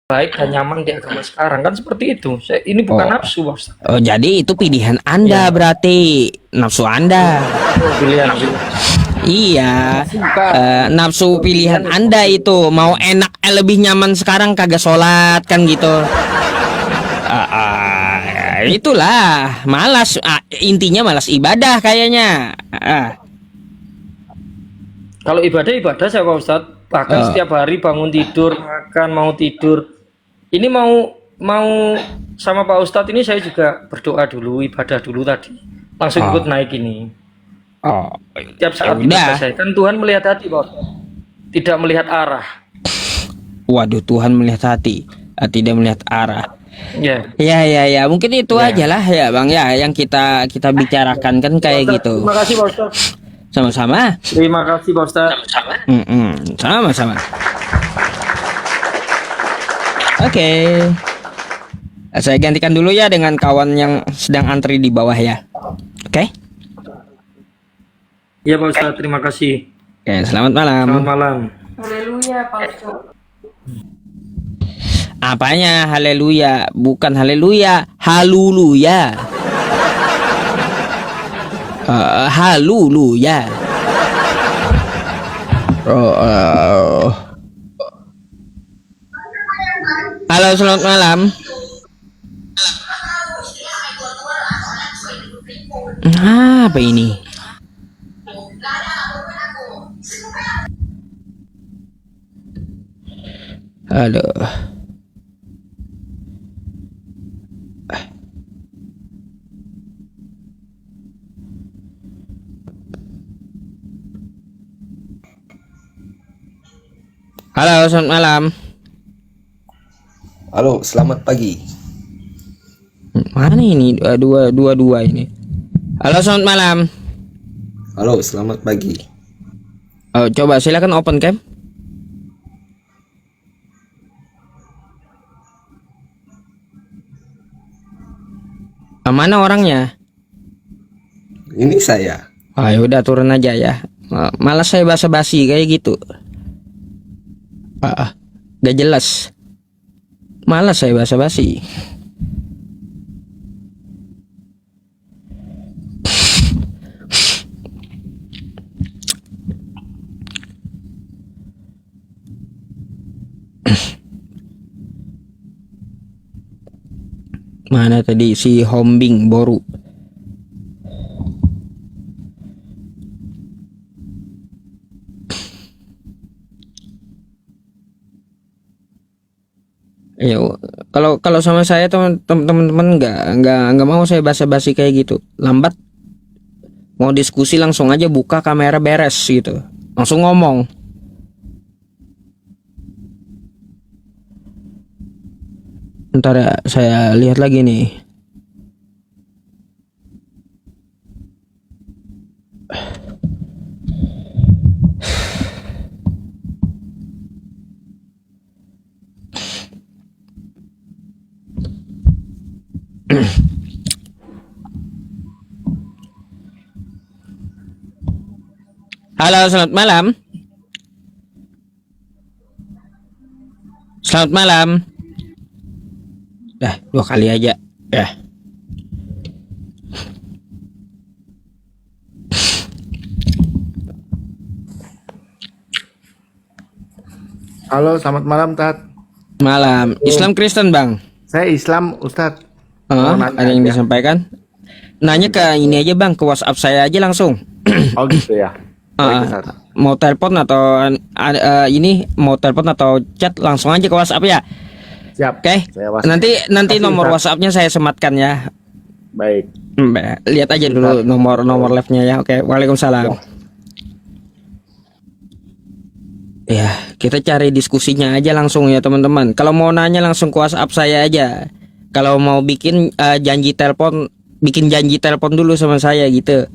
baik dan nyaman di agama sekarang kan seperti itu. Ini bukan Oh, nafsu, Pak Ustaz. oh, jadi itu pilihan Anda Ya, berarti nafsu Anda. pilihan. Iya, Bukan. nafsu Pilihan pilihan ya Anda seperti itu. itu mau enak lebih nyaman sekarang kagak sholat kan gitu. Itulah malas. Intinya malas ibadah kayaknya. Kalau ibadah saya Pak Ustadz, bahkan Eh, setiap hari bangun tidur, makan, mau tidur. Ini mau sama Pak Ustadz ini saya juga berdoa dulu, ibadah dulu tadi. Langsung ikut oh, naik ini. oh, Tiap ya saat ibadah udah. saya. Kan Tuhan melihat hati Pak Ustadz. Tidak melihat arah. Waduh, Tuhan melihat hati, tidak melihat arah. Ya. Ya, ya, ya. Mungkin itu aja Ya. lah ya, Bang ya, yang kita bicarakan kan Pak kayak Ustadz, gitu. terima kasih Pak Ustadz. Sama-sama. Terima kasih Pak Ustadz. Sama-sama. Oke. Saya gantikan dulu ya dengan kawan yang sedang antri di bawah ya. Oke. Iya Pak Ustadz, terima kasih. Oke, selamat malam. Selamat malam. Apanya haleluya? Bukan haleluya, haluluya. Haluluya. Halo, selamat malam. Apa ini? Aduh. Halo, selamat malam. Halo, selamat pagi. Mana ini dua ini? Halo, selamat malam. Halo, selamat pagi. Oh, coba silakan open cam. Mana orangnya? Ini saya. Ya udah turun aja ya. Malas saya basa-basi kayak gitu. Gak jelas. Malas saya basa-basi. Mana tadi si Hombing Boru? Ya, kalau sama saya teman-teman nggak mau saya basa-basi kayak gitu. Lambat mau diskusi langsung aja buka kamera beres gitu. Langsung ngomong. Ntar ya, saya lihat lagi nih. Halo, selamat malam. Selamat malam. Dah, 2 kali aja. Ya. Halo, selamat malam, Tat. Malam. Islam Kristen, Bang. Saya Islam, Ustadz. Mau nanya Ada yang aja. disampaikan? Nanya ke ini aja, Bang, ke WhatsApp saya aja langsung. Oh gitu ya. Baik, Ustadz. Mau telepon atau ini mau telepon atau chat langsung aja ke WhatsApp ya. Siap. Oke. Saya WhatsApp. Nanti Kasih, nomor Ustadz. WhatsAppnya saya sematkan ya. Baik. Lihat aja dulu nomor live-nya ya. Oke. Waalaikumsalam. Ya, kita cari diskusinya aja langsung ya teman-teman. Kalau mau nanya langsung ke WhatsApp saya aja. Kalau mau bikin janji telepon, bikin janji telepon dulu sama saya gitu.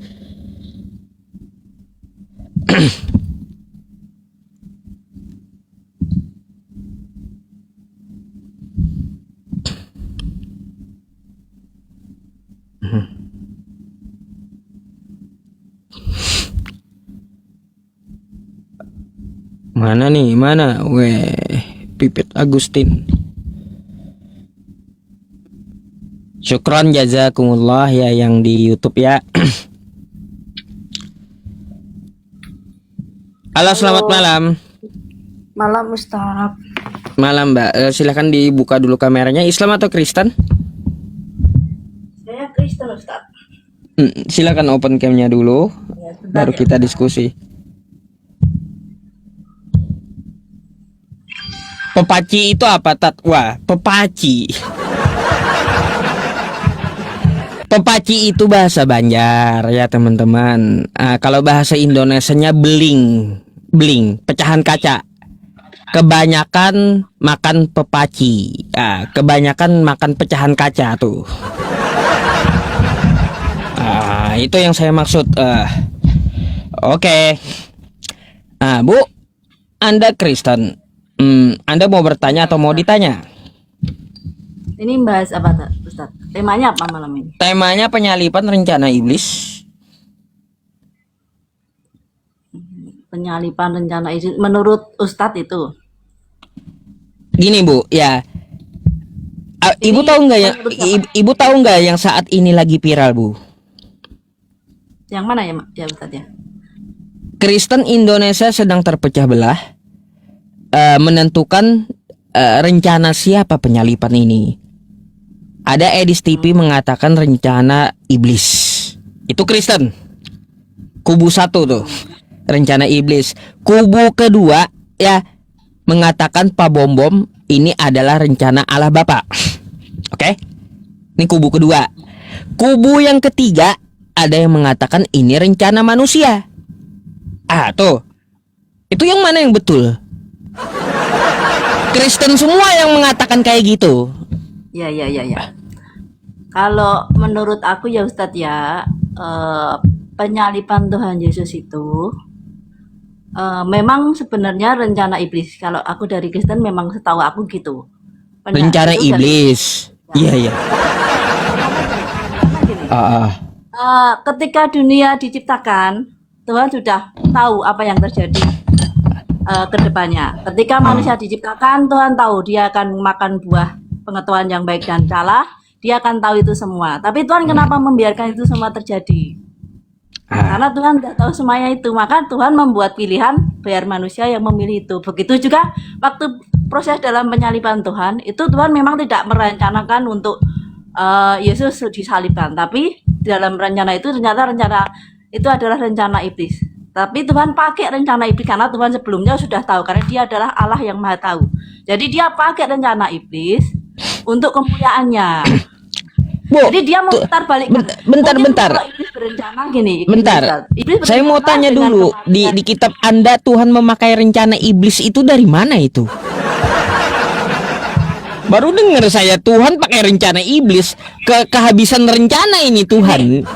Mana nih? Mana? Weh, Pipit Agustin. Syukron jazakumullah ya yang di YouTube ya. Halo, selamat malam. Malam Ustaz. Malam Mbak. Silahkan dibuka dulu kameranya. Islam atau Kristen? Saya Kristen Ustaz. Silakan open camnya dulu. Ya, sebentar Baru ya, kita Ustaz. diskusi. Pepaci itu apa, Tat? Wah, pepaci. Pepaci itu bahasa Banjar ya teman-teman. Kalau bahasa Indonesianya beling, pecahan kaca. Kebanyakan makan pepaci. Kebanyakan makan pecahan kaca tuh. Itu yang saya maksud. Oke. Bu, Anda Kristen. Anda mau bertanya atau mau ditanya? Ini bahas apa Ustaz? Temanya apa malam ini? Temanya penyalipan rencana iblis. Penyalipan rencana izin menurut Ustadz itu. Gini Bu, ya. Ibu tahu nggak ya? Ibu tahu nggak yang saat ini lagi viral Bu? Yang mana ya, ya Ustadz ya? Kristen Indonesia sedang terpecah belah, menentukan rencana siapa penyalipan ini. Ada Edis TV mengatakan rencana iblis. Itu Kristen. Kubu satu tuh, rencana iblis. Kubu kedua ya mengatakan Pak Bom Bom ini adalah rencana Allah Bapa. Oke? Ini kubu kedua. Kubu yang ketiga ada yang mengatakan ini rencana manusia. Tuh. Itu yang mana yang betul? Kristen semua yang mengatakan kayak gitu. Ya. Kalau menurut aku ya Ustadz ya, penyalipan Tuhan Yesus itu memang sebenarnya rencana iblis. Kalau aku dari Kristen memang setahu aku gitu. Rencana itu iblis. Iya. Ketika dunia diciptakan, Tuhan sudah tahu apa yang terjadi ke depannya. Ketika manusia diciptakan, Tuhan tahu dia akan makan buah pengetahuan yang baik dan salah. Dia akan tahu itu semua. Tapi Tuhan kenapa membiarkan itu semua terjadi? Karena Tuhan tidak tahu semuanya itu. Maka Tuhan membuat pilihan biar manusia yang memilih itu. Begitu juga waktu proses dalam penyaliban Tuhan, itu Tuhan memang tidak merencanakan untuk Yesus disalibkan. Tapi dalam rencana itu ternyata rencana itu adalah rencana iblis. Tapi Tuhan pakai rencana iblis karena Tuhan sebelumnya sudah tahu. Karena dia adalah Allah yang maha tahu. Jadi dia pakai rencana iblis untuk kemuliaannya. Bu, jadi dia memutar balik. Bentar. Iblis berencana gini. Bentar. Iblis Saya mau tanya dulu di kitab Anda Tuhan memakai rencana iblis itu dari mana itu? Baru dengar saya Tuhan pakai rencana iblis. Kehabisan rencana ini Tuhan.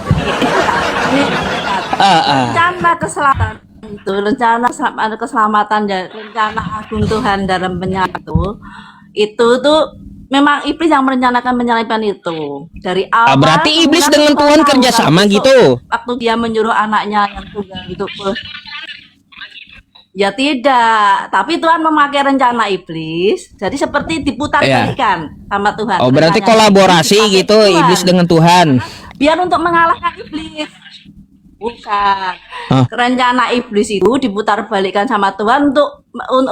Rencana keselamatan itu, rencana keselamatan dan rencana agung Tuhan dalam penyatu itu tuh memang iblis yang merencanakan penyaliban itu dari awal. Berarti iblis dengan Tuhan kerjasama gitu. Waktu dia menyuruh anaknya yang tunggal itu, ya tidak. Tapi Tuhan memakai rencana iblis, jadi seperti diputar balikan sama Tuhan. Berarti kolaborasi gitu Tuhan. Iblis dengan Tuhan. Biar untuk mengalahkan iblis. Bukan. Rencana iblis itu diputar balikan sama Tuhan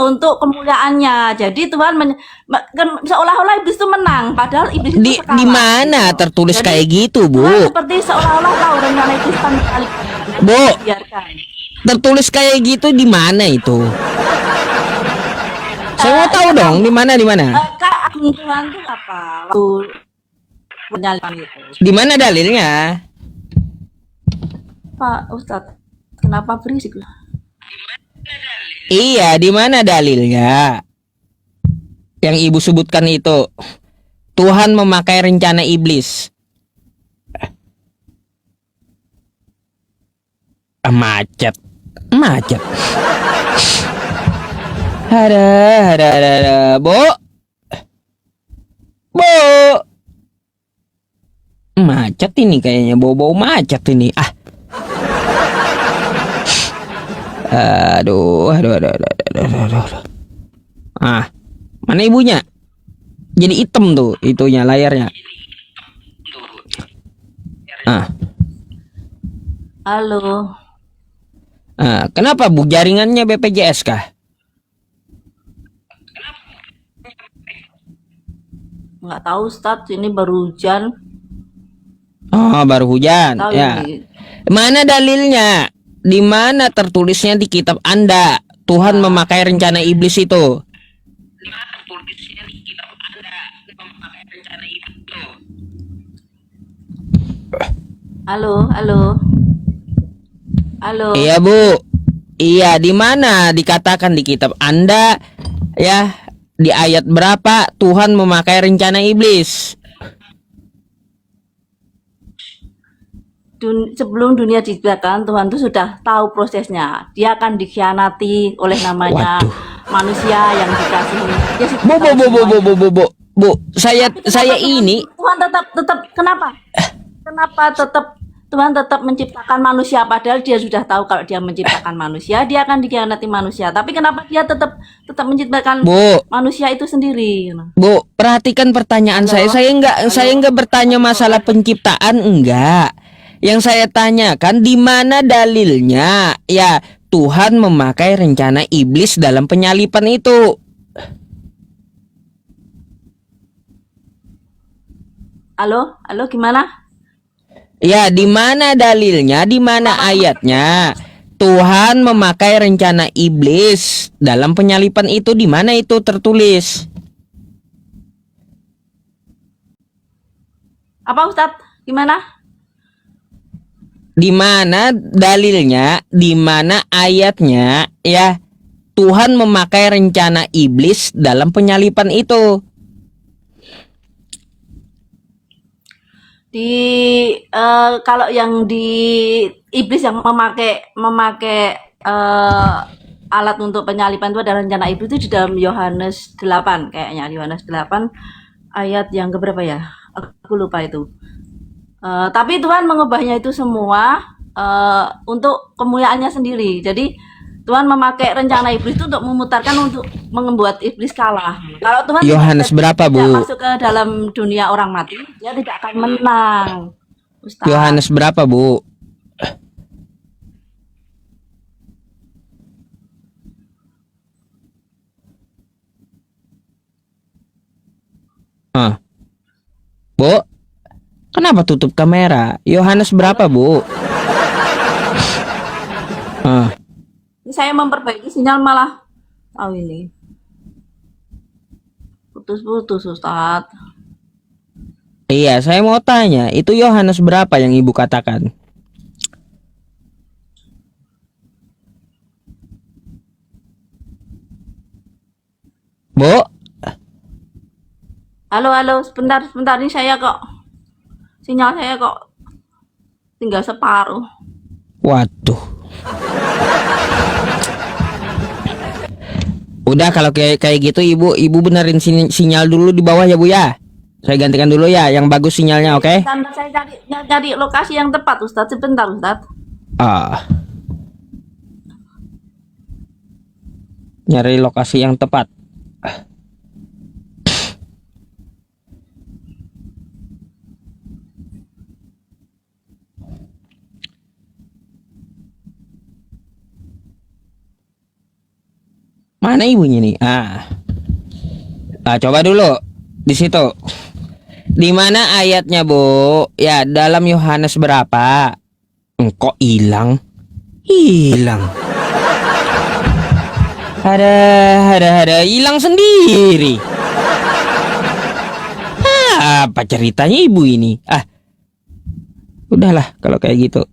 untuk kemuliaannya. Jadi Tuhan seolah-olah iblis itu menang, padahal iblis itu di mana tertulis jadi, kayak gitu, Bu? Tuhan seperti seolah-olah tahu rencana iblis kan Bu. Biarkan. Tertulis kayak gitu di mana itu? Saya mau tahu dong, di mana? Kak agung Tuhan itu apa? Waktu penyaliban itu. Di mana dalilnya? Pak Ustadz, kenapa berisik? Iya, di mana dalilnya? Yang ibu sebutkan itu Tuhan memakai rencana iblis. Macet. Ada, Bu. Macet ini kayaknya, bau-bau macet ini. Aduh. Mana ibunya? Jadi hitam tuh itunya layarnya. Ah, Halo. kenapa Bu? Jaringannya BPJS kah? Nggak tahu Ustadz, ini baru hujan. Oh, baru hujan. Tahu Ya. ini. Mana dalilnya? Di mana tertulisnya di kitab Anda? Tuhan memakai rencana iblis itu. Halo, halo. Halo. Iya, Bu. Iya, di mana dikatakan di kitab Anda ya, di ayat berapa Tuhan memakai rencana iblis? Sebelum dunia diciptakan, Tuhan itu sudah tahu prosesnya. Dia akan dikhianati oleh namanya Waduh. manusia yang dikasihi. Dia sudah Bu, tahu semuanya. Bu, saya Kenapa ini Tuhan tetap kenapa? Kenapa Tuhan tetap menciptakan manusia padahal dia sudah tahu kalau dia menciptakan manusia dia akan dikhianati manusia. Tapi kenapa dia tetap menciptakan Bu, manusia itu sendiri? Bu, perhatikan pertanyaan Halo? saya enggak bertanya masalah penciptaan, enggak. Yang saya tanyakan di mana dalilnya ya Tuhan memakai rencana iblis dalam penyalipan itu. Halo, halo gimana? Ya, di mana dalilnya, di mana ayatnya Tuhan memakai rencana iblis dalam penyalipan itu, di mana itu tertulis? Apa Ustadz? Gimana? Di mana dalilnya, di mana ayatnya ya Tuhan memakai rencana iblis dalam penyalipan itu? Kalau yang di iblis yang memakai alat untuk penyalipan itu adalah rencana iblis itu di dalam Yohanes 8 kayaknya Yohanes 8 ayat yang keberapa ya? Aku lupa itu. Tapi Tuhan mengubahnya itu semua untuk kemuliaannya sendiri. Jadi Tuhan memakai rencana iblis itu untuk memutarkan untuk membuat iblis kalah. Kalau Tuhan Yohanes berapa, Bu? tidak masuk ke dalam dunia orang mati, dia tidak akan menang. Ustaz. Yohanes berapa, Bu? Bu, kenapa tutup kamera? Yohanes berapa, Bu? Ini saya memperbaiki sinyal malah tahu ini. Putus-putus Ustaz. Iya, saya mau tanya, itu Yohanes berapa yang Ibu katakan? Bu? Halo, halo, sebentar ini saya kok sinyal saya kok tinggal separuh. Waduh. Udah kalau kayak gitu ibu benerin sinyal dulu di bawah ya Bu ya. Saya gantikan dulu ya yang bagus sinyalnya, oke? Sambil saya cari lokasi yang tepat Ustaz, sebentar Ustaz. Nyari lokasi yang tepat. Mana ibunya nih? Coba dulu di situ. Di mana ayatnya, Bu? Ya, dalam Yohanes berapa? Kok hilang? Hilang. Ada hilang sendiri. Apa ceritanya ibu ini? Udahlah kalau kayak gitu.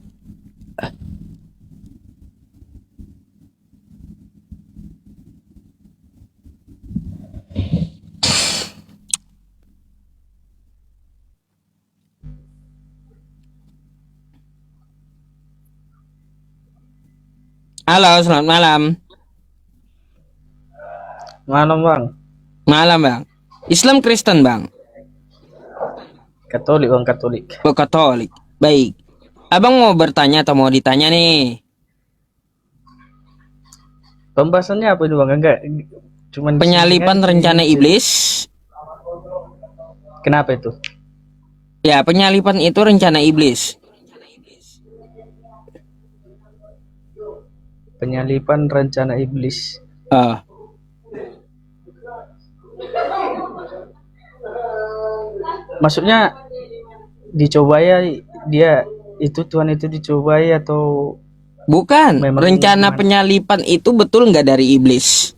Halo, selamat malam. Malam Bang. Malam Bang. Islam Kristen Bang? Katolik Bang, Katolik. Oh, Katolik. Baik. Abang mau bertanya atau mau ditanya nih? Pembahasannya apa ini Bang? Enggak. Cuman Penyalipan rencana iblis. Kenapa itu? Ya, penyalipan itu rencana iblis. penyalipan rencana iblis. Ah, Maksudnya dicobai dia itu Tuhan itu dicobai atau bukan. Memang Rencana gimana? penyalipan itu betul nggak dari iblis?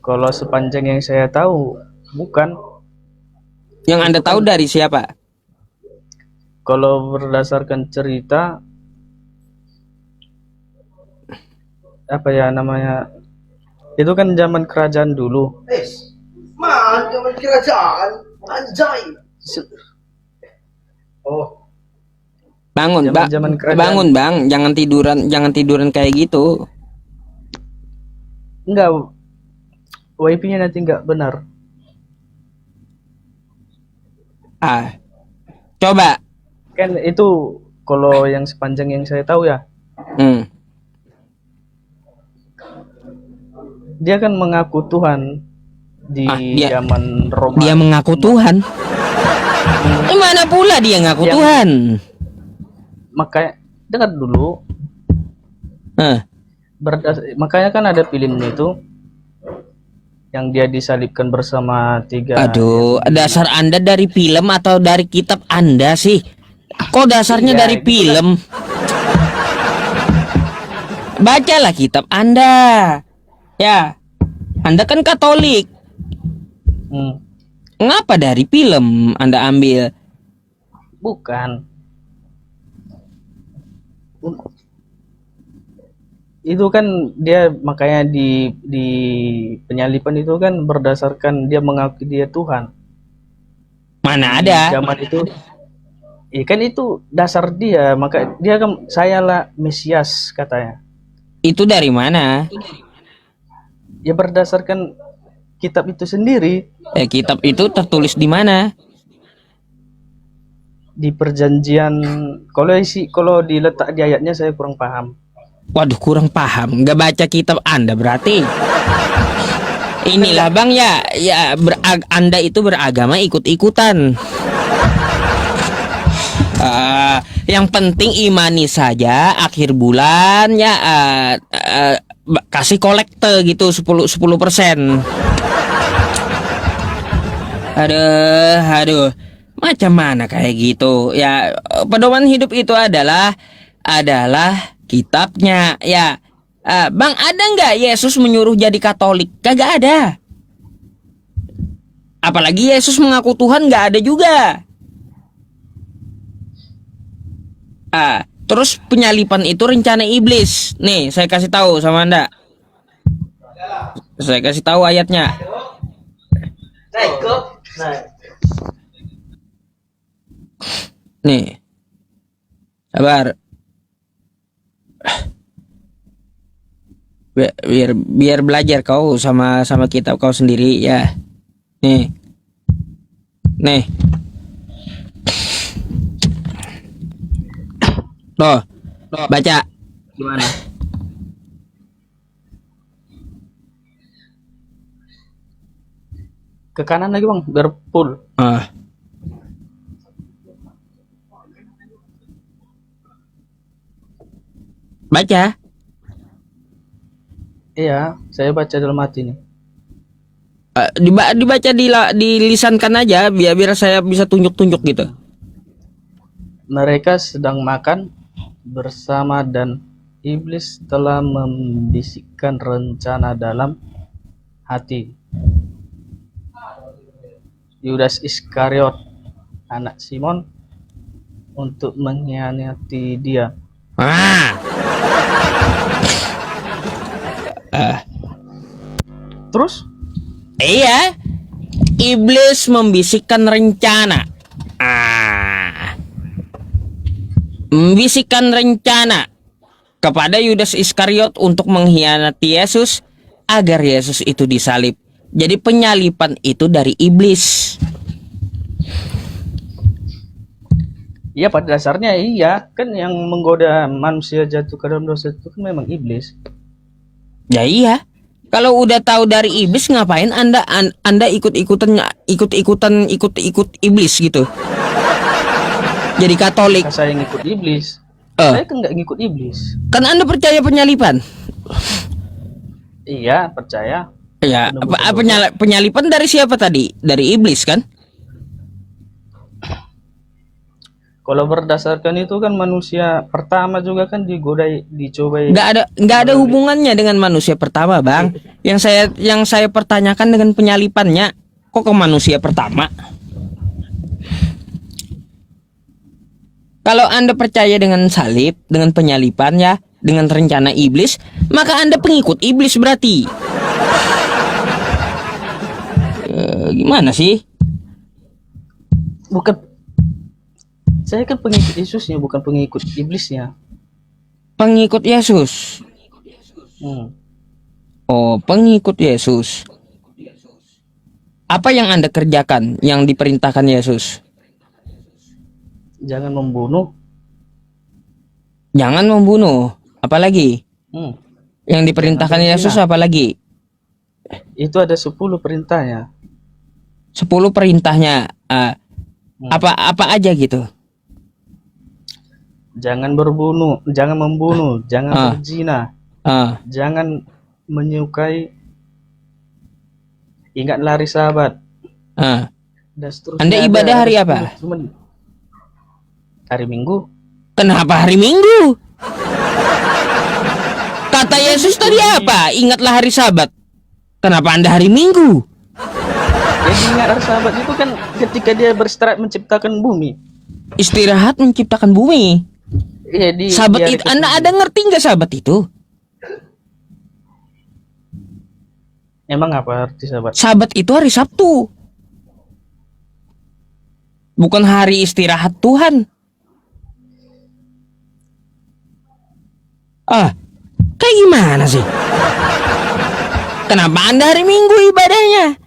kalau sepanjang yang saya tahu bukan. Yang Anda tahu dari siapa? Kalau berdasarkan cerita apa ya namanya? Itu kan zaman kerajaan dulu. Zaman kerajaan, anjay. Oh, Bangun, Zaman-zaman kerajaan. bangun, Bang. Jangan tiduran kayak gitu. enggak. WiFi-nya nanti enggak benar. Ah, coba. Kan itu kalau yang sepanjang yang saya tahu ya, Hmm. dia kan mengaku Tuhan di dia- zaman Roma. Dia mengaku Tuhan. Mana pula dia ngaku Yang- Tuhan? Makanya dengar dulu. Eh, Makanya kan ada filmnya itu yang dia disalibkan bersama tiga. aduh, dasar Anda dari film atau dari kitab Anda sih? Kok dasarnya Iya, dari itu film? Bacalah kitab Anda. Ya, Anda kan Katolik. Hmm, Ngapa dari film Anda ambil? bukan. Itu kan dia makanya di penyalipan itu kan berdasarkan dia mengaku dia Tuhan. Mana Di ada? zaman itu, iya kan itu dasar dia, maka dia kan saya lah Mesias katanya. Itu dari mana? Ya berdasarkan kitab itu sendiri Kitab itu tertulis di mana? di perjanjian. Kalau diletak di ayatnya saya kurang paham. Waduh, kurang paham. Nggak baca kitab Anda berarti. Inilah Bang ya, Anda itu beragama ikut-ikutan. Yang penting imani saja akhir bulan ya, kasih kolekte gitu 10%. Aduh, macam mana kayak gitu ya? Pedoman hidup itu adalah kitabnya ya. Bang, ada nggak Yesus menyuruh jadi Katolik? Kagak ada. Apalagi Yesus mengaku Tuhan, nggak ada juga. Terus penyalipan itu rencana iblis. Nih, saya kasih tahu sama Anda. Saya kasih tahu ayatnya. Nih. Sabar. Biar belajar kau sama kitab kau sendiri ya. Nih. Loh, baca. Gimana? Ke kanan lagi bang, biar full. Baca. Iya, saya baca dalam hati nih. Dibaca dilisankan aja biar saya bisa tunjuk-tunjuk gitu. Mereka sedang makan bersama dan iblis telah membisikkan rencana dalam hati. Yudas Iskariot, anak Simon, untuk mengkhianati dia. Terus? Iya, iblis membisikkan rencana. Membisikkan rencana kepada Yudas Iskariot untuk mengkhianati Yesus agar Yesus itu disalib. Jadi penyalipan itu dari iblis. Iya, pada dasarnya iya, kan yang menggoda manusia jatuh ke dalam dosa itu kan memang iblis. Ya iya. Kalau udah tahu dari iblis, ngapain Anda ikut iblis gitu? Jadi Katolik. Saya yang ikut iblis. Saya kan nggak ngikut iblis. Kan Anda percaya penyalipan? Iya, percaya. Ya, penyalipan dari siapa tadi? Dari iblis kan? Kalau berdasarkan itu kan manusia pertama juga kan dicobai. Nggak ada hubungannya dengan manusia pertama, Bang. Yang saya pertanyakan dengan penyalipannya, kok ke manusia pertama? Kalau Anda percaya dengan salib, dengan penyalipan ya, dengan rencana iblis, maka Anda pengikut iblis berarti. Gimana sih? Bukan. Saya kan pengikut Yesusnya, bukan pengikut iblisnya. Pengikut Yesus. Oh, pengikut Yesus. Apa yang Anda kerjakan yang diperintahkan Yesus? Jangan membunuh. Jangan membunuh. Apalagi? Yang diperintahkan Yesus apalagi? Itu ada 10 perintahnya. 10 perintahnya. Apa aja gitu? Jangan berbunuh, jangan membunuh, jangan berzina, jangan menyukai, ingatlah hari Sabat. Dan seterusnya. Anda ibadah hari apa? Hari Minggu. Kenapa hari Minggu? Kata Yesus tadi apa? Ingatlah hari Sabat. Kenapa Anda hari Minggu? Jadi ingat hari Sabat itu kan ketika dia beristirahat menciptakan bumi. Istirahat menciptakan bumi. Iya, Sabat itu, Anda ada ngerti nggak Sabat itu? Emang apa arti Sabat? Sabat itu hari Sabtu. Bukan hari istirahat Tuhan. Kayak gimana sih? Kenapa Anda hari Minggu ibadahnya?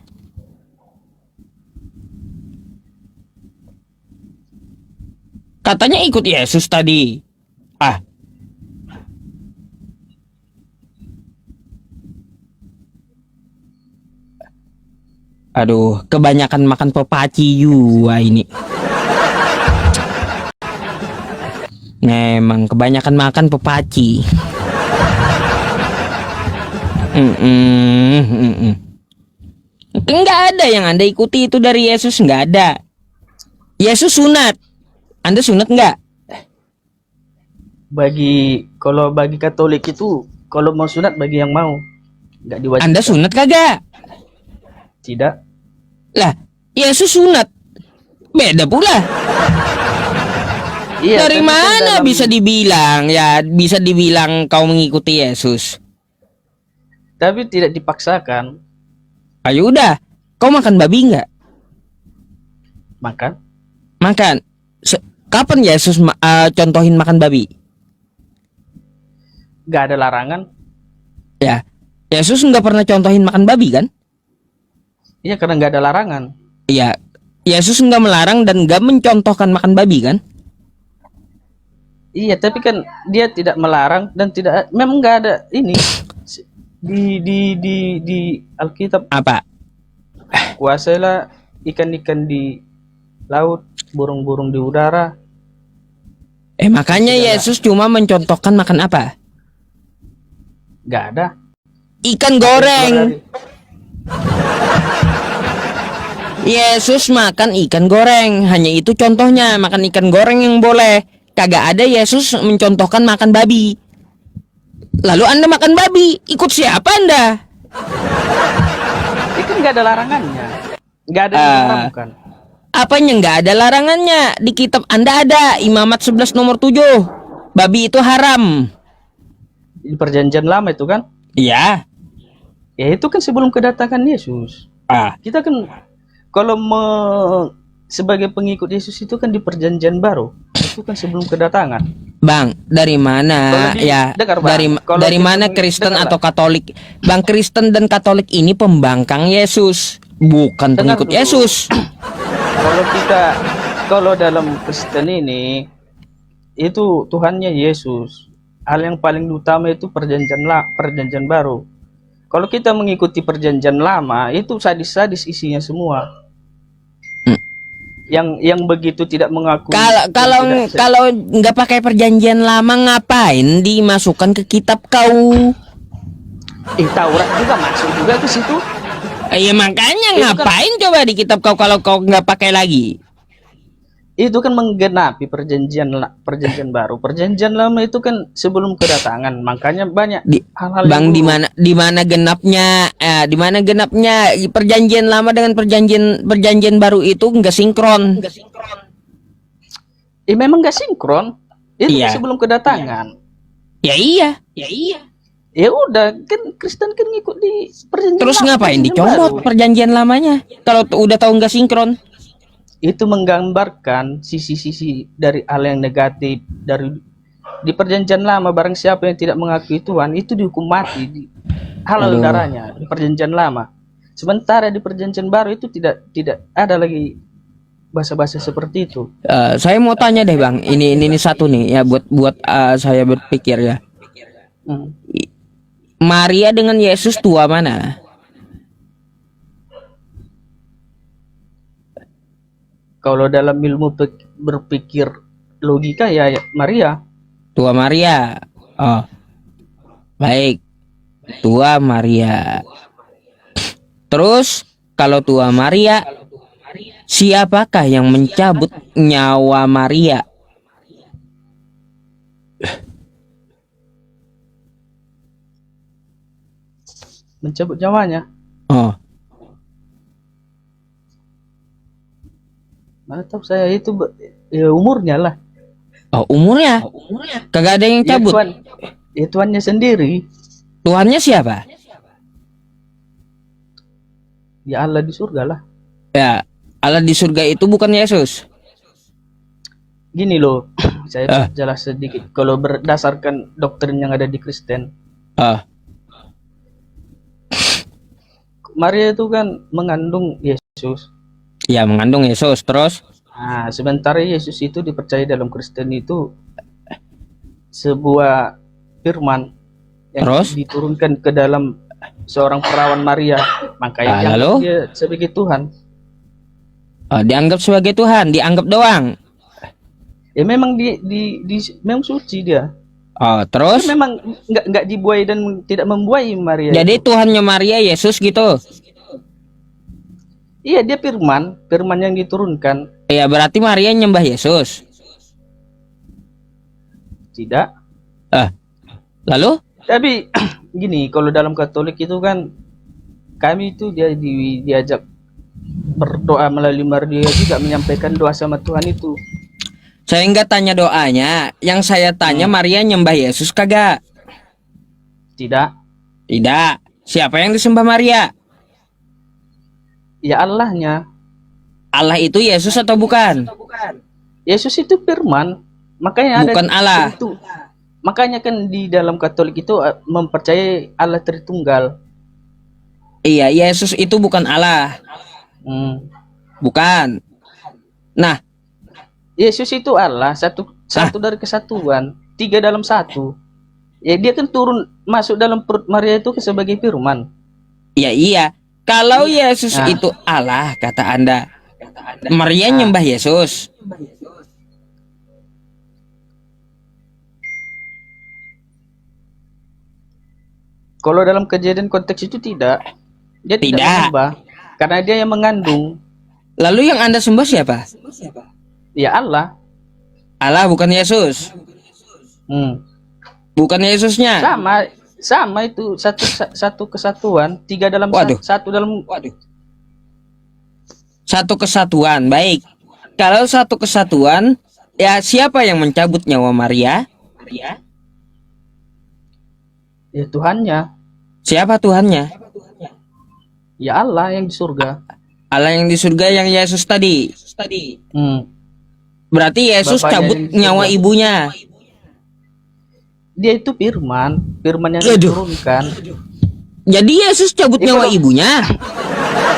Katanya ikut Yesus tadi. Aduh, kebanyakan makan pepaci juga ini. Memang kebanyakan makan pepaci. Enggak ada yang Anda ikuti itu dari Yesus, enggak ada. Yesus sunat. Anda sunat enggak? Kalau bagi Katolik itu, kalau mau sunat bagi yang mau, enggak diwajibkan. Anda sunat kagak? Tidak. Lah, Yesus sunat. Beda pula. Iya, Dari mana bisa dibilang kau mengikuti Yesus? Tapi tidak dipaksakan. Ayo udah, kau makan babi enggak? Makan. Kapan Yesus contohin makan babi? Gak ada larangan. Ya, Yesus nggak pernah contohin makan babi kan? Iya, karena nggak ada larangan. Iya, Yesus nggak melarang dan nggak mencontohkan makan babi kan? Iya, tapi kan dia tidak melarang dan memang nggak ada ini di Alkitab. Apa? Kuasailah ikan-ikan di laut, burung-burung di udara. Makanya Yesus cuma mencontohkan makan apa? Nggak ada. Ikan goreng. Yesus makan ikan goreng, hanya itu contohnya, makan ikan goreng yang boleh. Kagak ada Yesus mencontohkan makan babi. Lalu Anda makan babi, ikut siapa Anda? Itu nggak ada larangannya, nggak ada yang diharamkan. Apanya nggak ada larangannya? Di kitab Anda ada Imamat 11 nomor 7. Babi itu haram. Di perjanjian lama itu kan? Iya. Ya itu kan sebelum kedatangan Yesus. Kita kan kalau sebagai pengikut Yesus itu kan di perjanjian baru. Itu kan sebelum kedatangan. Bang, dari mana dari mana Kristen atau Katolik? Bang, Kristen dan Katolik ini pembangkang Yesus, bukan pengikut Yesus. Kalau dalam Kristen ini itu Tuhannya Yesus. Hal yang paling utama itu perjanjian baru. Kalau kita mengikuti perjanjian lama, itu sadis-sadis isinya semua. yang begitu tidak mengaku. Kalau nggak pakai perjanjian lama, ngapain dimasukkan ke kitab kau? Taurat juga masuk juga ke situ. Iya makanya ngapain coba di kitab kau kalau kau nggak pakai lagi? Itu kan menggenapi perjanjian baru. Perjanjian lama itu kan sebelum kedatangan. Makanya banyak hal-hal Bang, yang di mana genapnya perjanjian lama dengan perjanjian baru itu nggak sinkron. memang nggak sinkron. Itu Iya. sebelum kedatangan. Ya iya. Ya udah, kan Kristen kan ngikut di perjanjian Terus lama, ngapain perjanjian dicomot baru. perjanjian lamanya? Kalau udah tahu nggak sinkron. Itu menggambarkan sisi-sisi dari hal yang negatif dari di perjanjian lama. Barang siapa yang tidak mengakui Tuhan itu dihukum mati, halal Aduh. darahnya di perjanjian lama. Sementara di perjanjian baru itu tidak ada lagi bahasa-bahasa seperti itu. Saya mau tanya deh Bang, ini satu nih ya buat saya berpikir ya. Hmm. Maria dengan Yesus tua mana? Kalau dalam ilmu berpikir logika ya Maria. Tua Maria. Oh. Baik. Tua Maria. Terus kalau tua Maria, siapakah yang mencabut nyawa Maria? Mencabut nyawanya. Oh. Mana tahu saya itu ya umurnya lah. Oh, umurnya? Kagak ada yang Ya, cabut. Tuannya sendiri. Tuhannya siapa? Ya Allah di surga lah. Ya, Allah di surga itu bukan Yesus. Gini loh, saya jelas sedikit. Kalau berdasarkan doktrin yang ada di Kristen, Ah. Maria itu kan mengandung Yesus. Ya, mengandung Yesus. Terus Nah, sementara Yesus itu dipercaya dalam Kristen itu sebuah firman yang Terus? diturunkan ke dalam seorang perawan Maria. Makanya dianggap lalu? dia sebagai Tuhan. dianggap sebagai Tuhan, dianggap doang. Ya memang memang suci dia. Terus Memang nggak dibuai dan tidak membuai Maria. jadi itu. Tuhannya Maria Yesus gitu. Iya, dia firman yang diturunkan. Ya, berarti Maria nyembah Yesus. Tidak. Lalu? Tapi gini, kalau dalam Katolik itu kan kami itu diajak berdoa melalui Maria juga, menyampaikan doa sama Tuhan itu. Saya nggak tanya doanya, yang saya tanya Maria nyembah Yesus kagak? Tidak. Tidak. Siapa yang disembah Maria? Ya Allahnya. Allah itu Yesus atau bukan? Yesus itu firman. Makanya Bukan Allah. Itu. Makanya kan di dalam Katolik itu mempercayai Allah Tritunggal. Iya, Yesus itu bukan Allah. Bukan. Nah, Yesus itu Allah, satu dari kesatuan, tiga dalam satu. Ya dia kan turun masuk dalam perut Maria itu sebagai firman. ya iya. Kalau Yesus itu Allah, kata Anda, Maria nyembah Yesus. Kalau dalam kejadian konteks itu tidak. Dia tidak menyembah karena dia yang mengandung. Lalu yang Anda sembah siapa? Ya Allah. Allah, bukan Yesus. Bukan Yesusnya. Sama itu satu kesatuan, tiga dalam satu dalam. Satu kesatuan. Baik. Kalau satu kesatuan, ya siapa yang mencabut nyawa Maria? Ya Tuhannya. Siapa Tuhannya? Ya Allah yang di surga. Allah yang di surga, yang Yesus tadi. Berarti Yesus Bapaknya cabut yang di nyawa surga. ibunya. Dia itu firman yang diturunkan. Jadi Yesus cabut nyawa ibunya.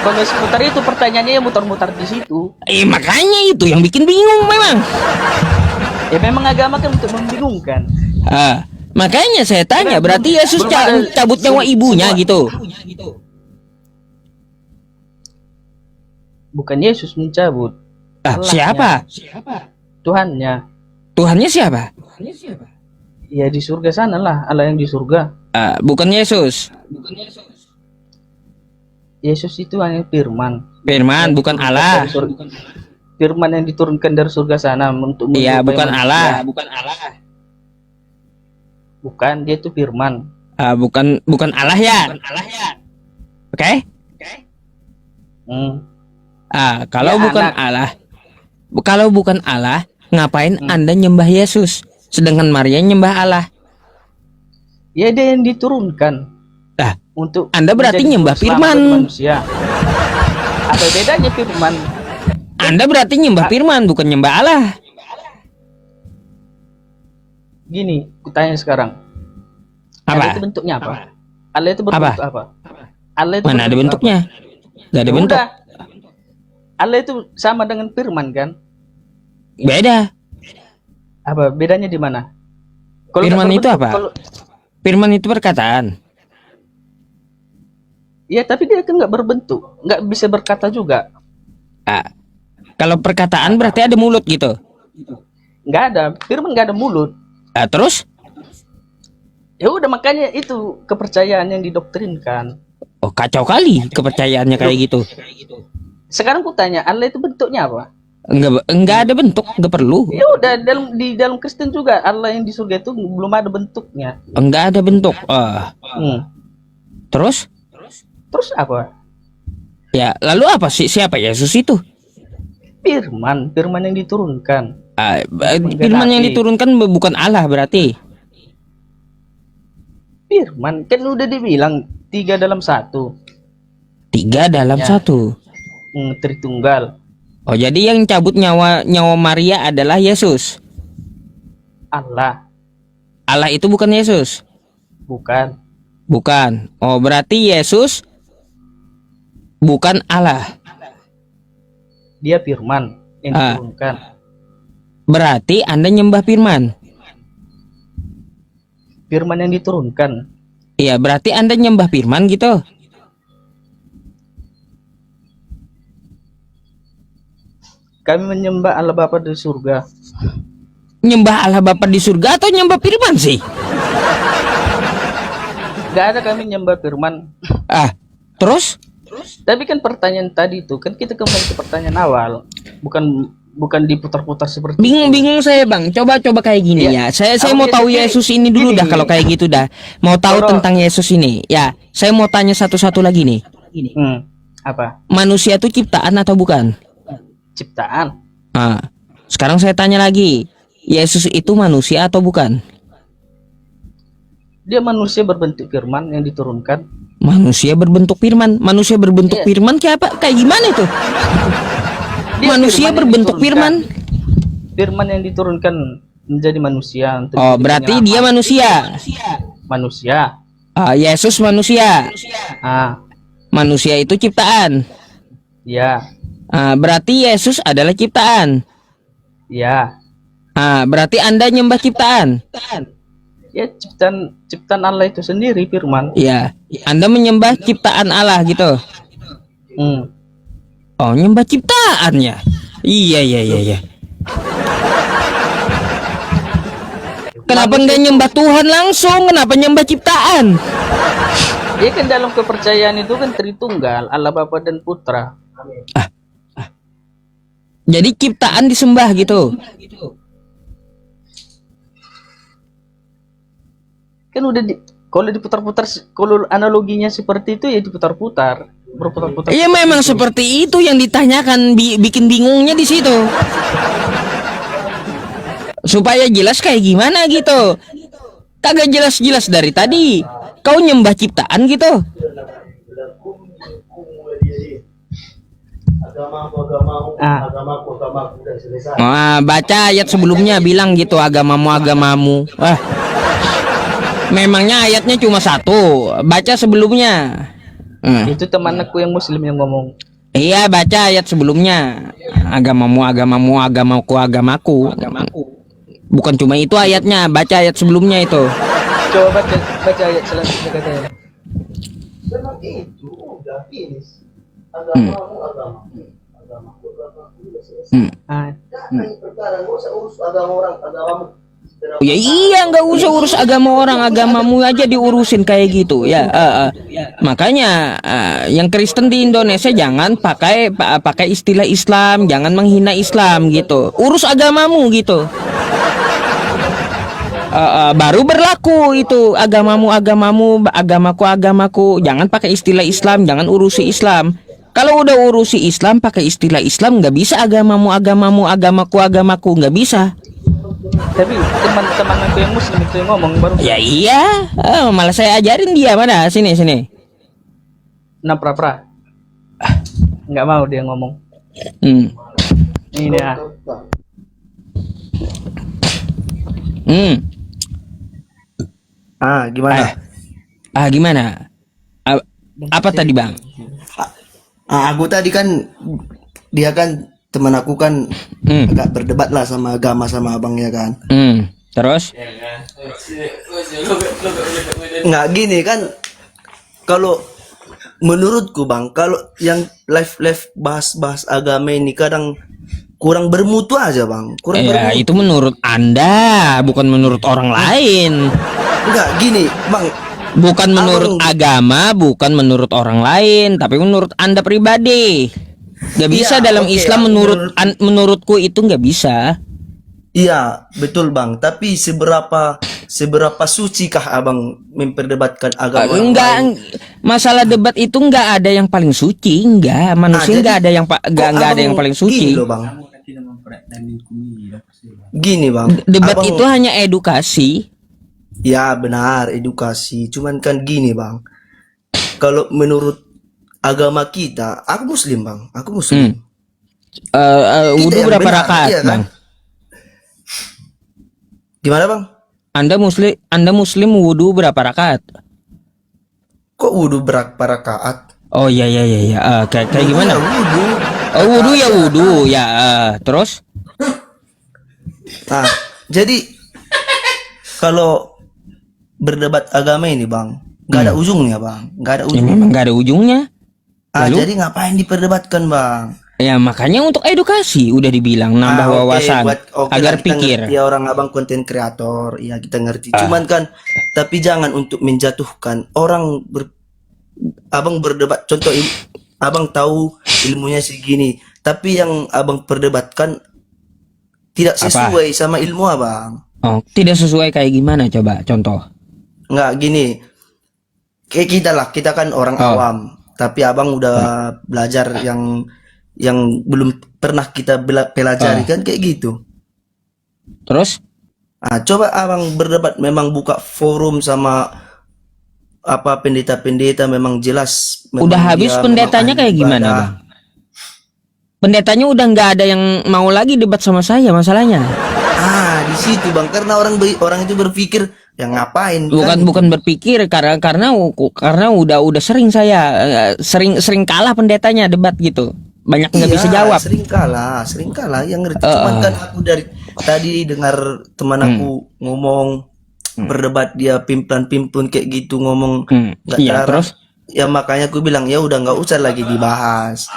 Kalau seputar itu pertanyaannya ya mutar-mutar di situ. Makanya itu yang bikin bingung memang. Ya memang agama kan untuk membingungkan. Makanya saya tanya, berarti Yesus cabut nyawa ibunya gitu. Bukan Yesus mencabut. Siapa? Tuhannya. Tuhannya siapa? Ya di surga sana lah, Allah yang di surga. Bukan Yesus. Yesus itu hanya firman. Firman, bukan Allah. Firman yang diturunkan dari surga sana untuk Iya, menyerupai bukan manusia. Allah. Bukan, dia itu firman. Bukan Allah ya. Oke? Hmm. Kalau Ya, bukan anak. Allah, kalau bukan Allah, ngapain Anda nyembah Yesus? Sedangkan Maria nyembah Allah. Ya dia yang diturunkan Nah, untuk Anda berarti menjadi nyembah juru selamat firman. bagi manusia. Apa bedanya firman? Anda berarti nyembah firman, bukan nyembah Allah. Gini, kutanya sekarang. Apa? Allah itu bentuknya apa? Allah itu berbentuk apa? Allah itu Mana ada berbentuk bentuknya? Gak ada apa? bentuk. Udah. Allah itu sama dengan firman kan? Beda. Apa bedanya di mana? Firman nggak itu berbentuk, apa? Firman itu perkataan. Ya tapi dia kan nggak berbentuk, nggak bisa berkata juga. Kalau perkataan berarti ada mulut gitu. Nggak ada, firman nggak ada mulut. Terus? Ya udah makanya itu kepercayaan yang didoktrinkan. Oh, kacau kali kepercayaannya kayak gitu. Sekarang ku tanya, Allah itu bentuknya apa? Enggak ada bentuk, enggak perlu. Ya udah di dalam Kristen juga Allah yang di surga itu belum ada bentuknya. Enggak ada bentuk. Terus? Terus apa? Ya, lalu apa sih siapa Yesus itu? Firman yang diturunkan. Firman yang diturunkan bukan Allah berarti. Firman kan udah dibilang 3 dalam 1. 3 dalam Ya. 1. Tritunggal. Oh, jadi yang cabut nyawa Maria adalah Yesus. Allah, Allah itu bukan Yesus. bukan. Bukan. Oh, berarti Yesus bukan Allah. Dia firman yang diturunkan. Berarti Anda nyembah firman. Firman yang diturunkan. Iya, berarti Anda nyembah firman gitu. Kami menyembah Allah Bapa di surga. Nyembah Allah Bapa di surga atau nyembah firman sih? Gak ada kami nyembah firman. Terus? Tapi kan pertanyaan tadi itu kan kita kembali ke pertanyaan awal, bukan diputar-putar seperti itu. Bingung saya bang. Coba kayak gini Iya. ya. Saya Aku mau tahu biasanya Yesus ini dulu gini. dah kalau kayak gitu dah. Mau tahu Kalau- tentang Yesus ini. Ya, saya mau tanya satu-satu lagi nih. Apa? Manusia itu ciptaan atau bukan? Ciptaan. Sekarang saya tanya lagi. Yesus itu manusia atau bukan? Dia manusia berbentuk firman yang diturunkan. Manusia berbentuk firman. Manusia berbentuk Iya. firman kayak apa? Kayak gimana itu? Dia Manusia firman yang berbentuk diturunkan. firman. Firman yang diturunkan menjadi manusia untuk Oh, menjadi berarti penyelamat. dia manusia. Manusia. Yesus manusia. Manusia itu ciptaan. Ya. Berarti Yesus adalah ciptaan. Ya. Berarti Anda nyembah ciptaan. Ya ciptaan Allah itu sendiri firman. Ya, Anda menyembah ciptaan Allah gitu. Oh, nyembah ciptaannya. Iya. Kenapa nggak nyembah Tuhan langsung? Kenapa nyembah ciptaan? Ya kan dalam kepercayaan itu kan Tritunggal, Allah Bapa dan Putra. Jadi ciptaan disembah gitu. Kan udah kalau diputar-putar, kalau analoginya seperti itu ya diputar-putar, berputar-putar. Iya memang seperti itu yang ditanyakan, bikin bingungnya di situ. Supaya jelas kayak gimana gitu. Kagak jelas-jelas dari tadi. Kau nyembah ciptaan gitu. Agamaku udah selesai. Baca ayat sebelumnya bilang gitu, agamamu. Memangnya ayatnya cuma satu. Baca sebelumnya. Itu teman aku yang muslim yang ngomong. Iya, baca ayat sebelumnya. Agamamu, agamaku. Bukan cuma itu ayatnya, baca ayat sebelumnya itu. Coba baca ayat selanjutnya katanya. Memang itu udah finish. Agamamu. Ah, Ya iya, nggak usah urus agama orang, agamamu aja diurusin kayak gitu ya. Makanya yang Kristen di Indonesia jangan pakai istilah Islam, jangan menghina Islam gitu. Urus agamamu gitu. Baru berlaku itu agamamu, agamaku. Jangan pakai istilah Islam, jangan urusi Islam. Kalau udah urusi Islam pakai istilah Islam, nggak bisa agamamu, agamaku, nggak bisa. tapi teman-teman aku yang muslim itu yang ngomong baru. Ya iya, malah saya ajarin dia. Mana sini. Nah, pra. Nggak mau dia ngomong. Ini ya. Gimana? Gimana? Apa tadi bang? Aku tadi kan dia kan teman aku kan agak berdebat lah sama agama sama abangnya kan. Terus? Nggak gini kan, kalau menurutku bang, kalau yang live bahas agama ini kadang kurang bermutu aja bang. Kurang bermutu. Itu menurut Anda, bukan menurut orang lain. Enggak gini bang. Bukan menurut agama, bukan menurut orang lain, tapi menurut Anda pribadi. Gak bisa dalam Islam menurutku itu nggak bisa. Iya betul bang. Tapi seberapa suci kah abang memperdebatkan agama? Enggak, masalah debat itu nggak ada yang paling suci, enggak. Manusia nggak ada yang nggak ada yang paling suci. Gini loh bang. Gini bang. Debat itu hanya edukasi. Ya benar, edukasi. Cuman kan gini bang, kalau menurut agama kita, aku muslim bang, aku muslim. Wudhu berapa rakaat iya, kan? bang? Gimana bang? Anda muslim wudhu berapa rakaat? Kok wudhu berapa rakaat? Oh iya. Kayak gimana? Wudhu. Wudhu ya wudhu ya. Terus? Nah, jadi kalau berdebat agama ini bang, nggak ada ujungnya bang, nggak ada ujungnya. Memang nggak ada ujungnya. Jadi ngapain diperdebatkan bang? Ya makanya untuk edukasi udah dibilang nambah wawasan agar pikir. Ya orang abang konten kreator, ya kita ngerti. Cuman kan, tapi jangan untuk menjatuhkan orang abang berdebat. Contoh, abang tahu ilmunya segini, tapi yang abang perdebatkan tidak sesuai sama ilmu abang. Oh, tidak sesuai kayak gimana coba contoh? Nggak gini, kayak kita kan orang awam, tapi abang udah belajar yang belum pernah kita pelajari kan kayak gitu. Terus? Coba abang berdebat, memang buka forum sama apa pendeta-pendeta, memang jelas. Udah habis pendetanya kayak gimana bang? Pendetanya udah nggak ada yang mau lagi debat sama saya masalahnya. Di situ bang, karena orang itu berpikir yang ngapain? Bukan berpikir karena udah sering saya sering kalah pendetanya debat gitu. Banyak nggak bisa jawab. Sering kalah yang ngerti. Cuman kan aku dari tadi dengar teman aku ngomong berdebat, dia pimpun kayak gitu ngomong. Iya, terus? Ya makanya aku bilang ya udah nggak usah lagi dibahas.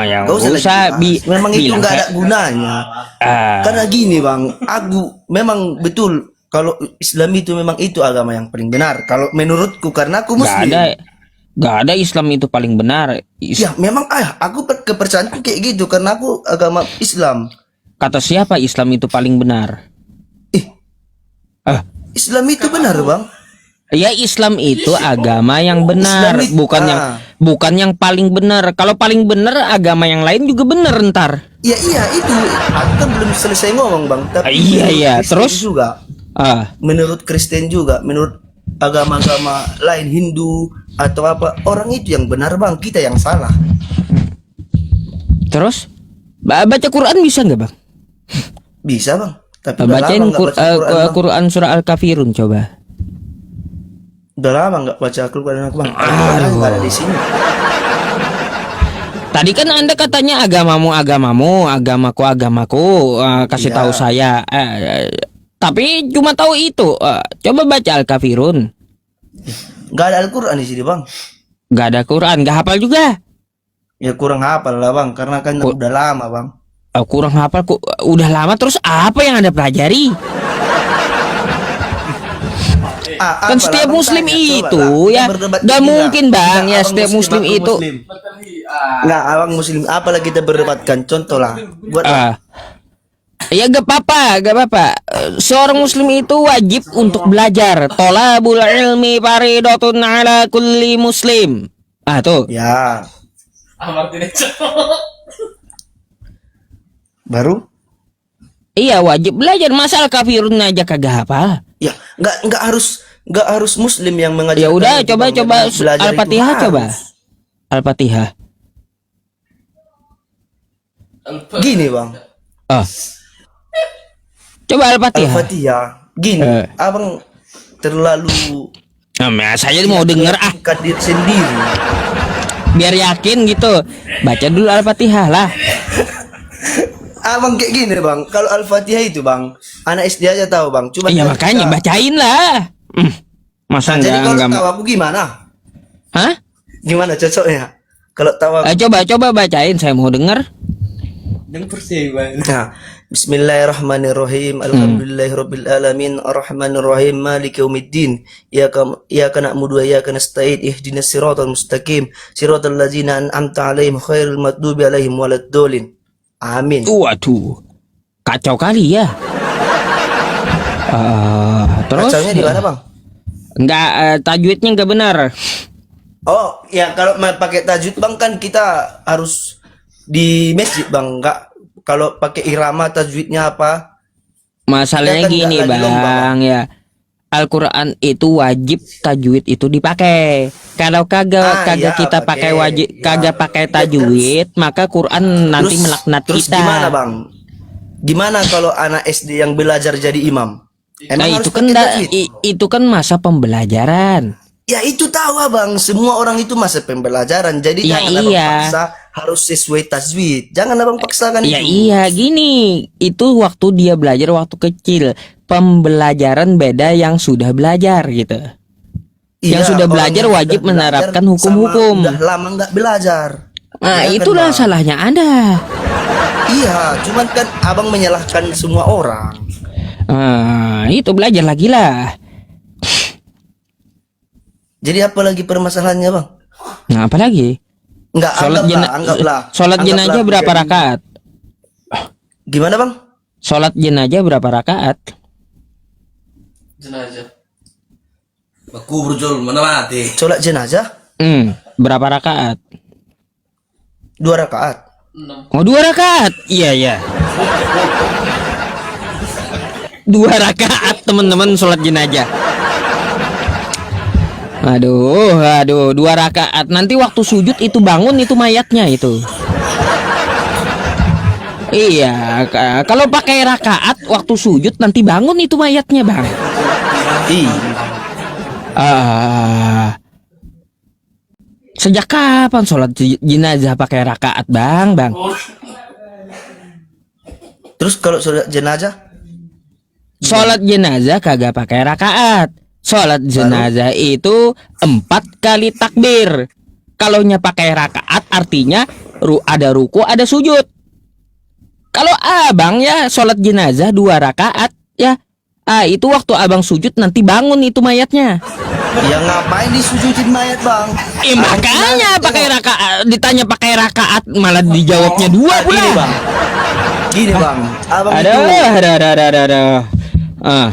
Ya nggak usah lagi dibahas. Memang itu nggak ada gunanya. Karena gini bang, aku memang betul kalau Islam itu memang itu agama yang paling benar. Kalau menurutku, karena aku muslim. Gak ada Islam itu paling benar. Ya memang aku kepercayaanku kayak gitu karena aku agama Islam. Kata siapa Islam itu paling benar? Islam itu benar bang. Ya Islam itu agama yang benar, bukan yang paling benar. Kalau paling benar agama yang lain juga benar ntar. Iya itu. Aku kan belum selesai ngomong bang. Tapi iya. Terus juga. Menurut Kristen juga, menurut agama-agama lain, Hindu atau apa, orang itu yang benar bang, kita yang salah. Terus baca Quran bisa nggak bang? Bisa bang. Tapi bacain Quran surah Al-Kafirun coba. Udah lama nggak baca Al-Quran aku bang. Nggak ada di sini. Tadi kan Anda katanya agamamu, agamaku. Kasih tahu saya. Tapi cuma tahu itu. Coba baca Al-Kafirun. Nggak ada Al-Quran di sini bang. Nggak ada Quran, nggak hafal juga. Ya kurang hafal lah bang, karena kan udah lama bang. Kurang hafal kok udah lama, terus apa yang Anda pelajari? Kan apalah, setiap Bang, muslim tanya, itu coba lah. ya Kita berdebat gak ini, mungkin Bang. bang Kita ya abang setiap muslim aku itu Nggak, abang muslim. Apalah kita berdebatkan, contoh lah. Buat ya gak apa-apa. Seorang muslim itu wajib untuk belajar. Tolabul ilmi faridatun ala kulli muslim. Tuh. ya. Baru? Iya, wajib belajar. Masalah kafirun aja kagak hafal. Ya, nggak harus muslim yang mengajarkan. Ya udah, itu, coba Bang. Memang belajar itu Al-Fatihah harus. coba. Al-Fatihah. Gini bang, Coba Al-Fatihah. Al-Fatihah. Gini, abang terlalu Saya mau denger kadir sendiri. biar yakin gitu. Baca dulu Al-Fatihah lah. Abang kayak gini bang, kalau Al-Fatihah itu bang, anak SD aja tahu bang. Coba Iya tahu makanya kita. bacain lah. Masa Jadi kalau enggak? tahu aku gimana? Hah? Gimana cocoknya? Kalau tahu aku. Coba bacain, saya mau denger. Nah, Bismillahirrahmanirrahim. Alhamdulillahirabbil alamin arrahmanir rahim maliki yaumiddin. Iyyaka na'budu wa iyyaka nasta'in ihdinas siratal mustaqim siratal ladzina an'amta 'alaihim khairil maghdubi 'alaihim waladdallin. Amin. Waduh, kacau kali ya. Terus? Kacaunya di mana bang? Enggak, tajwidnya enggak benar. Oh, ya kalau pakai tajwid bang kan kita harus di masjid bang, nggak kalau pakai irama tajwidnya apa? Masalahnya Ya kan gini nggak lagi lomba, bang ya, Al-Quran itu wajib tajwid itu dipakai. Kalau kagak iya, kita pakai wajib, ya. kagak pakai tajwid, maka Quran nanti melaknat terus kita. gimana bang? Gimana kalau anak SD yang belajar jadi imam? Nah harus itu kan pakai tajwid? itu kan masa pembelajaran. Ya itu tahu bang, semua orang itu masa pembelajaran. Jadi Ya, jangan abang iya. paksa harus sesuai tajwid. Jangan abang paksakan Ya itu. iya gini, itu waktu dia belajar waktu kecil. Pembelajaran beda yang sudah belajar gitu. Iya, yang sudah orang belajar yang wajib sudah belajar menerapkan sama hukum-hukum. Udah lama nggak belajar. Nah Ya kan, itulah Bang? salahnya Anda. Iya, cuman kan abang menyalahkan semua orang. Itu belajar lagi lah. Jadi apa lagi permasalahannya bang? Nah apa lagi? Enggak, anggaplah. Sholat jenazah Anggaplah berapa pribadi. rakaat? Gimana bang? Sholat jenazah berapa rakaat? Sholat jenazah Berapa rakaat? 2 rakaat. Oh 2 rakaat. Iya. 2 rakaat teman-teman sholat jenazah. Aduh, 2 rakaat. Nanti waktu sujud itu bangun itu mayatnya itu. Iya, kalau pakai rakaat waktu sujud nanti bangun itu mayatnya, Bang. Sejak kapan sholat jenazah pakai rakaat, Bang? Terus kalau sholat jenazah? Sholat jenazah kagak pakai rakaat. Sholat jenazah itu 4 kali takbir. Kalau nya pakai rakaat artinya ada ruku, ada sujud. Kalau abang ya sholat jenazah 2 rakaat ya. Itu waktu abang sujud nanti bangun itu mayatnya. Ya ngapain disujudin mayat bang? Makanya pakai rakaat, ditanya pakai rakaat malah dijawabnya 2 pula. Gini bang. Gini bang. Abang itu Aduh.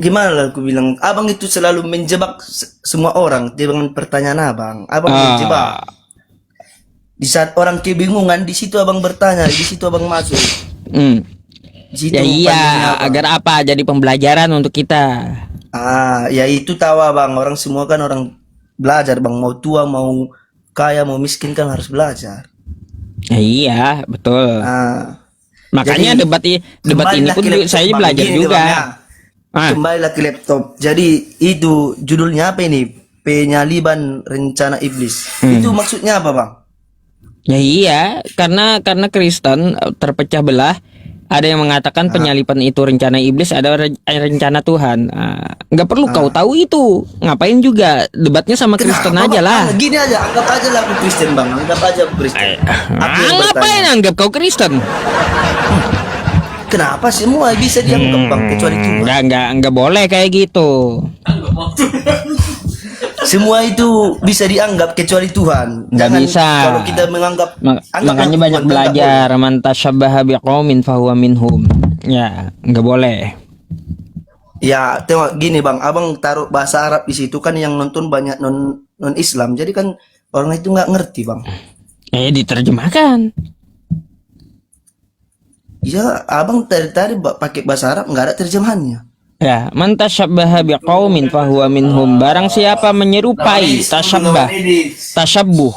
gimana lah aku bilang? Abang itu selalu menjebak semua orang dengan pertanyaan abang. Abang menjebak. Di saat orang kebingungan, di situ abang bertanya, di situ abang masuk. Di situ Ya iya, panjangnya, Bang. agar apa? Jadi pembelajaran untuk kita. Ya itu tahu bang. Orang semua kan orang belajar bang. Mau tua, mau kaya, mau miskin kan harus belajar. Ya, iya, betul. Makanya Jadi, debat ini kembalilah pun ke laptop, saya Bang. belajar Gini, juga. Bang, ya. Kembalilah ke laptop. Jadi itu judulnya apa ini? Penyaliban rencana iblis. Itu maksudnya apa bang? Ya iya, karena Kristen terpecah belah Ada yang mengatakan penyalipan itu rencana iblis, ada rencana Tuhan. Nggak perlu kau tahu itu. Ngapain juga debatnya sama Kristen aja lah. Gini aja, anggap aja lah aku Kristen bang, anggap aja aku Kristen. Aku yang Ngapain bertanya, anggap kau Kristen? kenapa semua bisa dianggap bang kecuali Tuhan? Nggak boleh kayak gitu. Semua itu bisa dianggap kecuali Tuhan. Nggak Jangan bisa. kalau kita menganggap, anggaplah Makanya Tuhan, banyak kan nggak belajar. Man tasyabbaha biqaumin fahuwa minhum. Ya, nggak boleh. boleh. Ya, tengok gini bang, abang taruh bahasa Arab di situ kan yang nonton banyak non Islam, jadi kan orang itu nggak ngerti bang. Diterjemahkan. Ya, abang tadi pakai bahasa Arab nggak ada terjemahannya. Ya, man tasyabbaha biqaumin fahuwa minhum. Barang siapa menyerupai tasyabbuh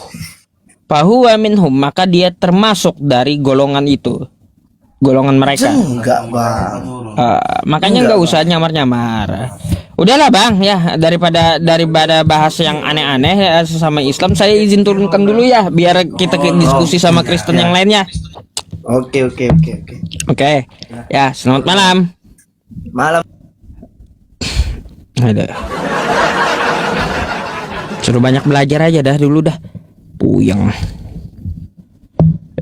fahuwa minhum, maka dia termasuk dari golongan itu. Golongan mereka. Enggak bang. Makanya nggak usah nyamar-nyamar. Udahlah bang, ya daripada bahas yang aneh-aneh ya, sesama Islam, saya izin turunkan dulu ya, biar kita diskusi sama Kristen yang lainnya. Oke. Oke. Ya, selamat malam. Malam. Ada. Suruh banyak belajar aja dah dulu dah. Puyeng.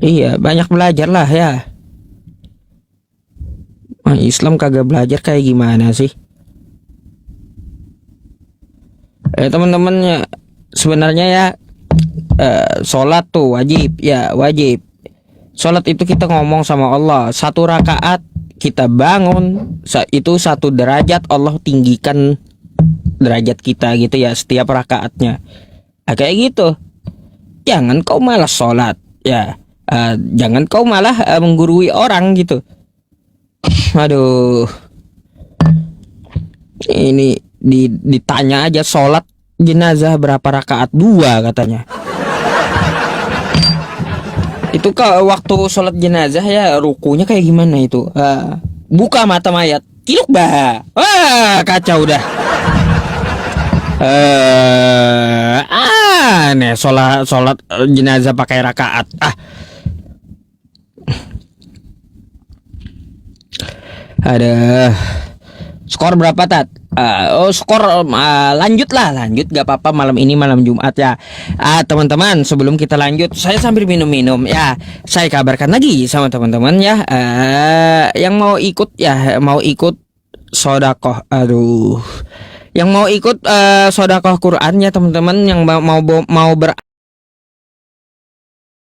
Iya, banyak belajar lah ya. Islam kagak belajar kayak gimana sih? Teman-teman ya, sebenarnya ya sholat tuh wajib ya, wajib. Sholat itu kita ngomong sama Allah, 1 rakaat kita bangun itu 1 derajat, Allah tinggikan derajat kita gitu ya setiap rakaatnya. Kayak gitu. Jangan kau malas sholat ya, jangan kau malah menggurui orang gitu. Aduh, ini ditanya aja sholat jenazah berapa rakaat, 2 katanya. Itu waktu sholat jenazah ya rukunya kayak gimana itu? Buka mata mayat, kiluk bah. Wah, kacau dah. Aneh sholat jenazah pakai rakaat. Ada skor berapa Tat? Skor lanjut gak apa-apa, malam ini malam Jumat ya. Teman-teman, sebelum kita lanjut, saya sambil minum-minum ya, saya kabarkan lagi sama teman-teman ya, yang mau ikut sodakoh, yang mau ikut sodakoh Quran ya teman-teman, yang mau